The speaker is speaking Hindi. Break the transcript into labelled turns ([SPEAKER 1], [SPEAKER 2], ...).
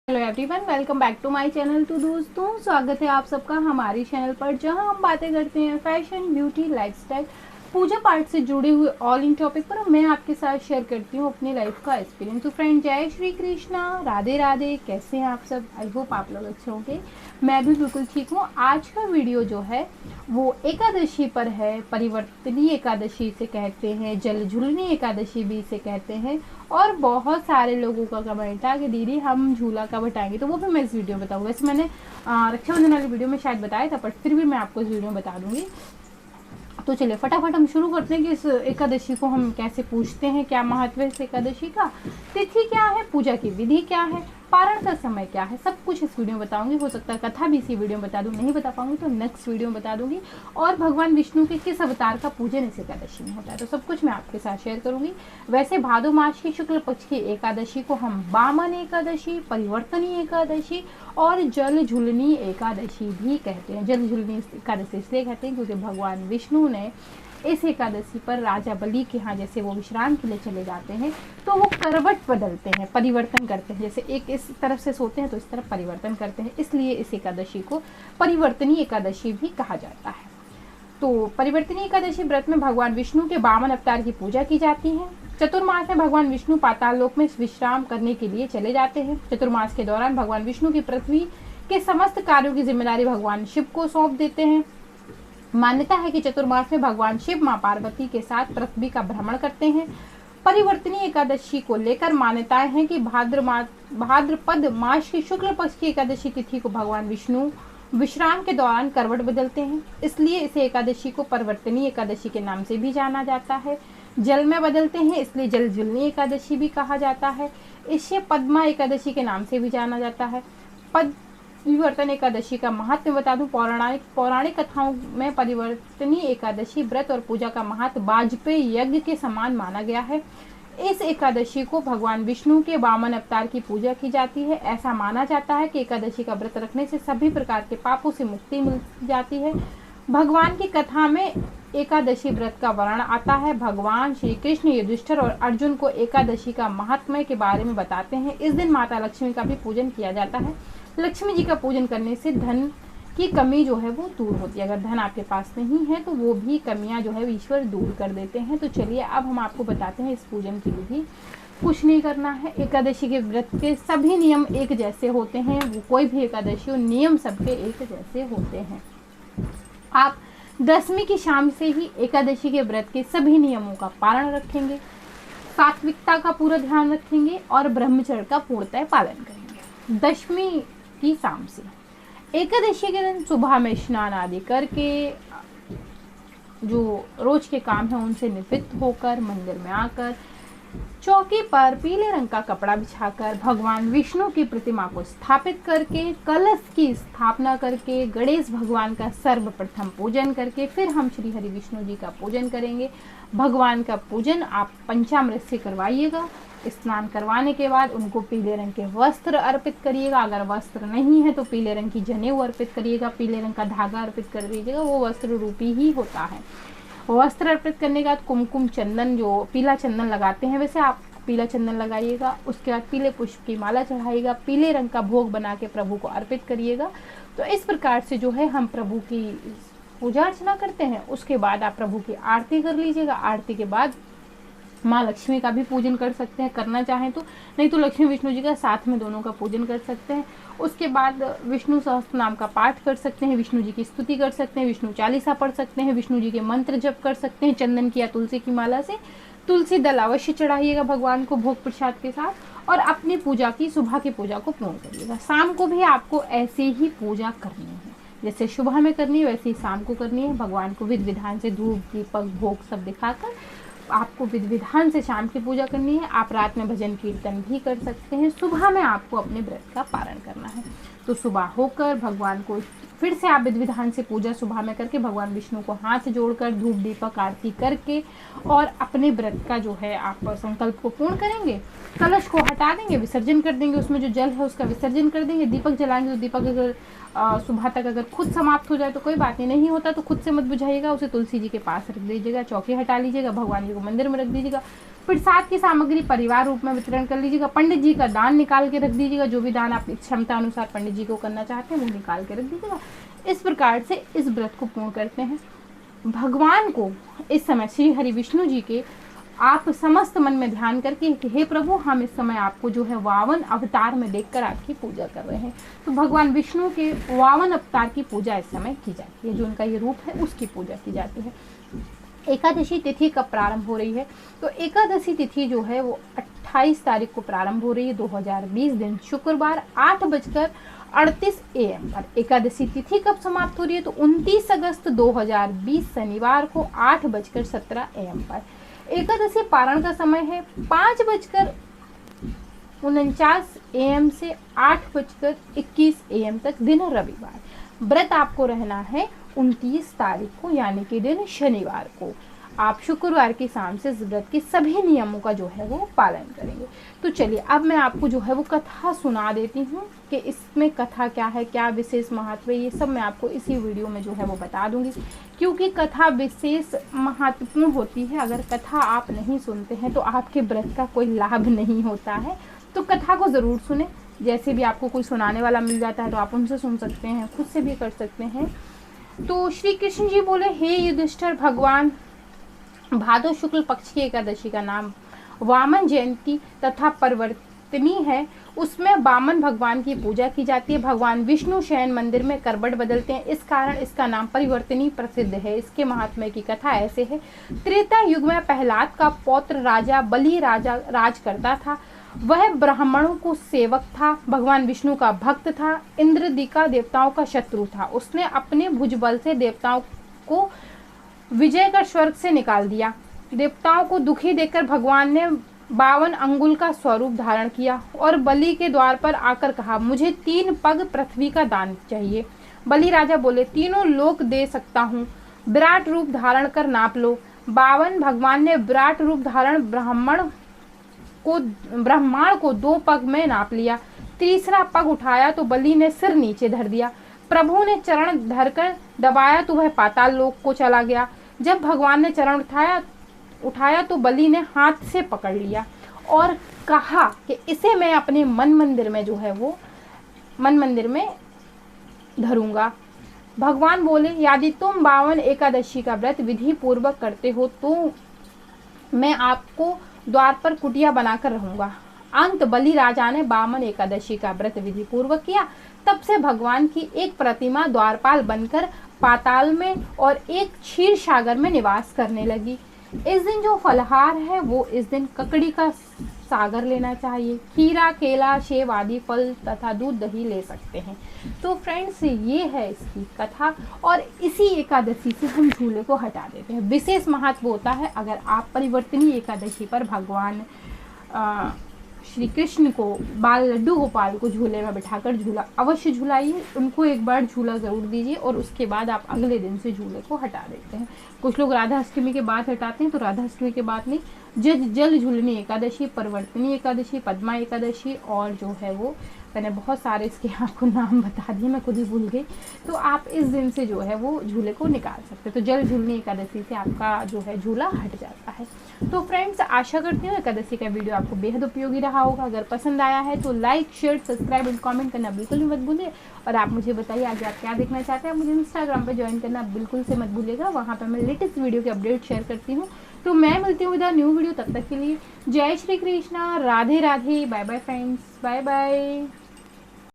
[SPEAKER 1] Hello everyone, welcome back to my channel. तो दोस्तों, स्वागत है आप सबका हमारे चैनल पर, जहां हम बातें करते हैं फैशन, ब्यूटी, लाइफस्टाइल, पूजा पाठ से जुड़े हुए ऑल इन टॉपिक पर। मैं आपके साथ शेयर करती हूँ अपनी लाइफ का एक्सपीरियंस। तो फ्रेंड, जय श्री कृष्णा, राधे राधे। कैसे हैं आप सब? आई होप आप लोग अच्छे होंगे। मैं भी बिल्कुल ठीक हूँ। आज का वीडियो जो है वो एकादशी पर है। परिवर्तनी एकादशी से कहते हैं, जल झूलनी एकादशी भी इसे कहते हैं। और बहुत सारे लोगों का कमेंट था कि दीदी हम झूला कब हटाएंगे, तो वो भी मैं इस वीडियो में बताऊँगी। वैसे मैंने रक्षाबंधन वाली वीडियो में शायद बताया था, बट फिर भी मैं आपको इस वीडियो में बता दूंगी। तो चलिए फटाफट हम शुरू करते हैं कि इस एकादशी को हम कैसे पूजते हैं, क्या महत्व है इस एकादशी का, तिथि क्या है, पूजा की विधि क्या है, पारण का समय क्या है, सब कुछ इस वीडियो में बताऊंगी। हो सकता है कथा भी इसी वीडियो में बता दूं, नहीं बता पाऊंगी तो नेक्स्ट वीडियो में बता दूंगी। और भगवान विष्णु के किस अवतार का पूजन इस एकादशी में होता है, तो सब कुछ मैं आपके साथ शेयर करूंगी। वैसे भादो मास की शुक्ल पक्ष की एकादशी को हम वामन एकादशी, परिवर्तनी एकादशी और जल झूलनी एकादशी भी कहते हैं। जल झूलनी एकादशी इसलिए कहते हैं क्योंकि भगवान विष्णु ने इस एकादशी पर राजा बलि के यहाँ जैसे वो विश्राम के लिए चले जाते हैं तो वो करवट बदलते हैं, परिवर्तन करते हैं। जैसे एक इस तरफ से सोते हैं तो इस तरफ परिवर्तन करते हैं, इसलिए इस एकादशी को परिवर्तनी एकादशी भी कहा जाता है। तो परिवर्तनी एकादशी व्रत में भगवान विष्णु के वामन अवतार की पूजा की जाती है। चतुर्मास में भगवान विष्णु पाताल लोक में विश्राम करने के लिए चले जाते हैं। चतुर्मास के दौरान भगवान विष्णु की पृथ्वी के समस्त कार्यों की जिम्मेदारी भगवान शिव को सौंप देते हैं। मान्यता है कि चतुर्मास में भगवान शिव मां पार्वती के साथ पृथ्वी का भ्रमण करते हैं। परिवर्तनी एकादशी को लेकर मान्यताएं हैं कि भाद्रपद मास की शुक्ल पक्ष की एकादशी तिथि को भगवान विष्णु विश्राम के दौरान करवट बदलते हैं, इसलिए इसे एकादशी को परिवर्तनी एकादशी के नाम से भी जाना जाता है। जल में बदलते हैं इसलिए जल झूलनी एकादशी भी कहा जाता है। इसे पद्मा एकादशी के नाम से भी जाना जाता है। परिवर्तन एकादशी का महत्व बता दूं, पौराणिक कथाओं में परिवर्तनी एकादशी व्रत और पूजा का महत्व वाजपेयी यज्ञ के समान माना गया है। इस एकादशी को भगवान विष्णु के वामन अवतार की पूजा की जाती है। ऐसा माना जाता है कि एकादशी का व्रत रखने से सभी प्रकार के पापों से मुक्ति मिल जाती है। भगवान की कथा में एकादशी व्रत का वर्णन आता है। भगवान श्री कृष्ण युधिष्ठिर और अर्जुन को एकादशी का महात्म्य के बारे में बताते हैं। इस दिन माता लक्ष्मी का भी पूजन किया जाता है। लक्ष्मी जी का पूजन करने से धन की कमी जो है वो दूर होती है। अगर धन आपके पास नहीं है तो वो भी कमियां जो है ईश्वर दूर कर देते हैं। तो चलिए अब हम आपको बताते हैं इस पूजन की विधि। कुछ नहीं करना है। एकादशी के व्रत के सभी नियम एक जैसे होते हैं। वो कोई भी एकादशी हो, नियम सबके एक जैसे होते हैं। आप दसवीं की शाम से ही एकादशी के व्रत के सभी नियमों का पालन रखेंगे, सात्विकता का पूरा ध्यान रखेंगे और ब्रह्मचर्य का पूर्णतः पालन करेंगे। दशमी की शाम से एकादशी के दिन सुबह में स्नान आदि करके जो रोज के काम है उनसे निवृत्त होकर मंदिर में आकर चौकी पर पीले रंग का कपड़ा बिछाकर भगवान विष्णु की प्रतिमा को स्थापित करके कलश की स्थापना करके गणेश भगवान का सर्वप्रथम पूजन करके फिर हम श्री हरि विष्णु जी का पूजन करेंगे। भगवान का पूजन आप पंचामृत से करवाइएगा। स्नान करवाने के बाद उनको पीले रंग के वस्त्र अर्पित करिएगा। अगर वस्त्र नहीं है तो पीले रंग की जनेऊ अर्पित करिएगा, पीले रंग का धागा अर्पित कर दीजिएगा, वो वस्त्र रूपी ही होता है। वस्त्र अर्पित करने के बाद कुमकुम चंदन, जो पीला चंदन लगाते हैं वैसे आप पीला चंदन लगाइएगा। उसके बाद पीले पुष्प की माला चढ़ाइएगा, पीले रंग का भोग बना के प्रभु को अर्पित करिएगा। तो इस प्रकार से जो है हम प्रभु की पूजा अर्चना करते हैं। उसके बाद आप प्रभु की आरती कर लीजिएगा। आरती के बाद माँ लक्ष्मी का भी पूजन कर सकते हैं करना चाहें तो, नहीं तो लक्ष्मी विष्णु जी का साथ में दोनों का पूजन कर सकते हैं। उसके बाद विष्णु सहस्त्र नाम का पाठ कर सकते हैं, विष्णु जी की स्तुति कर सकते हैं, विष्णु चालीसा पढ़ सकते हैं, विष्णु जी के मंत्र जप कर सकते हैं। चंदन की या तुलसी की माला से तुलसी दल अवश्य चढ़ाइएगा भगवान को भोग प्रसाद के साथ। और अपनी पूजा की सुबह की पूजा को पूर्ण करिएगा। शाम को भी आपको ऐसे ही पूजा करनी है, जैसे सुबह में करनी है वैसे ही शाम को करनी है। भगवान को विधि विधान से धूप दीपक भोग सब दिखाकर आपको विधि विधान से शाम की पूजा करनी है। आप रात में भजन कीर्तन भी कर सकते हैं। सुबह में आपको अपने व्रत का पारण करना है। तो सुबह होकर भगवान को फिर से आप विधि विधान से पूजा सुबह में करके भगवान विष्णु को हाथ जोड़कर धूप दीपक आरती करके और अपने व्रत का जो है आप संकल्प को पूर्ण करेंगे। कलश को हटा देंगे, विसर्जन कर देंगे, उसमें जो जल है उसका विसर्जन कर देंगे। दीपक जलाएंगे तो दीपक अगर सुबह तक अगर खुद समाप्त हो जाए तो कोई बात नहीं होता तो खुद से मत बुझाइएगा, उसे तुलसी जी के पास रख दीजिएगा, चौकी हटा लीजिएगा, भगवान जी को मंदिर में रख दीजिएगा। प्रसाद की सामग्री परिवार रूप में वितरण कर लीजिएगा। पंडित जी का दान निकाल के रख दीजिएगा, जो भी दान आप क्षमता अनुसार पंडित जी को करना चाहते हैं वो निकाल के रख दीजिएगा। इस प्रकार से इस व्रत को पूर्ण करते हैं। भगवान को इस समय श्री हरि विष्णु जी के आप समस्त मन में ध्यान करके कि हे प्रभु, हम इस समय आपको जो है वामन अवतार में देखकर आपकी पूजा कर रहे हैं। तो भगवान विष्णु के वामन अवतार की पूजा इस समय की जाती है, जो उनका ये रूप है उसकी पूजा की जाती है। एकादशी तिथि कब प्रारंभ हो रही है? तो एकादशी तिथि जो है वो 28 तारीख को प्रारंभ हो रही है 2020 दिन शुक्रवार 8:38 AM पर। एकादशी तिथि कब समाप्त हो रही है? तो 29 अगस्त 2020 शनिवार को 8:17 AM पर। एकादशी पारण का समय है 5:49 AM से 8:21 AM तक, दिन रविवार। व्रत आपको रहना है 29 तारीख को, यानी कि दिन शनिवार को। आप शुक्रवार की शाम से इस व्रत के सभी नियमों का जो है वो पालन करेंगे। तो चलिए अब मैं आपको जो है वो कथा सुना देती हूँ कि इसमें कथा क्या है, क्या विशेष महत्व है, ये सब मैं आपको इसी वीडियो में जो है वो बता दूंगी। क्योंकि कथा विशेष महत्वपूर्ण होती है। अगर कथा आप नहीं सुनते हैं तो आपके व्रत का कोई लाभ नहीं होता है। तो कथा को ज़रूर सुने। जैसे भी आपको कोई सुनाने वाला मिल जाता है तो आप उनसे सुन सकते हैं, खुद से भी कर सकते हैं। तो श्री कृष्ण जी बोले, हे युधिष्ठिर, भगवान भादो शुक्ल पक्ष की एकादशी का नाम वामन जयंती तथा परिवर्तनी है। उसमें वामन भगवान की पूजा की जाती है। भगवान विष्णु शयन मंदिर में करवट बदलते हैं, इस कारण इसका नाम परिवर्तनी प्रसिद्ध है। इसके महात्म्य की कथा ऐसे है। त्रेता युग में प्रहलाद का पौत्र राजा बलि राज करता था। वह ब्राह्मणों को सेवक था, भगवान विष्णु का भक्त था, इंद्रदिका देवताओं का शत्रु था। उसने अपने भुजबल से देवताओं को विजय कर स्वर्ग से निकाल दिया। देवताओं को दुखी देखकर भगवान ने 52 अंगुल का स्वरूप धारण किया और बलि के द्वार पर आकर कहा, मुझे 3 पग पृथ्वी का दान चाहिए। बलि राजा बोले, तीनों लोक दे सकता हूँ, विराट रूप धारण कर नाप लो। 52 भगवान ने विराट रूप धारण ब्रह्मांड को 2 पग में नाप लिया। तीसरा पग उठाया तो बलि ने सिर नीचे धर दिया। प्रभु ने चरण धरकर दबाया तो वह पाताल लोक को चला गया। जब भगवान ने चरण उठाया तो बलि ने हाथ से पकड़ लिया और कहा कि इसे मैं अपने मन मंदिर में जो है वो मन मंदिर में धरूंगा। भगवान बोले, यदि तुम 52 एकादशी का व्रत विधि पूर्वक करते हो तो मैं आपको द्वार पर कुटिया बनाकर रहूंगा। अंत बलि राजा ने 52 एकादशी का व्रत विधि पूर्वक किया। तब से भगवान की एक प्रतिमा द्वारपाल बनकर पाताल में और एक क्षीर सागर में निवास करने लगी। इस दिन जो फलहार है वो इस दिन ककड़ी का सागर लेना चाहिए। खीरा, केला, सेब आदि फल तथा दूध दही ले सकते हैं। तो फ्रेंड्स, ये है इसकी कथा और इसी एकादशी से हम झूले को हटा देते हैं। विशेष महत्व होता है अगर आप परिवर्तनी एकादशी पर भगवान श्री कृष्ण को बाल लड्डू गोपाल को झूले में बिठाकर झूला अवश्य झूलाइए। उनको एक बार झूला ज़रूर दीजिए और उसके बाद आप अगले दिन से झूले को हटा देते हैं। कुछ लोग राधा अष्टमी के बाद हटाते हैं, तो राधा अष्टमी के बाद नहीं। जल झूलनी एकादशी, परिवर्तनी एकादशी, पद्मा एकादशी और जो है वो मैंने बहुत सारे इसके आपको नाम बता दिए, मैं खुद ही भूल गई। तो आप इस दिन से जो है वो झूले को निकाल सकते हैं। तो जल झूलनी एकादशी से आपका जो है झूला हट जाता है। तो फ्रेंड्स, आशा करती हूँ एकादशी का वीडियो आपको बेहद उपयोगी रहा होगा। अगर पसंद आया है तो like, share, subscribe and comment करना बिल्कुल भी मत भूलिए। और आप मुझे बताइए आगे आप क्या देखना चाहते हैं। मुझे इंस्टाग्राम पर ज्वाइन करना बिल्कुल से मत भूलिएगा, वहाँ पर मैं लेटेस्ट वीडियो के अपडेट शेयर करती हूँ। तो मैं मिलती हूँ विद अ न्यू वीडियो। तब तक के लिए जय Shri Krishna, Radhe Radhe, bye bye friends, bye bye.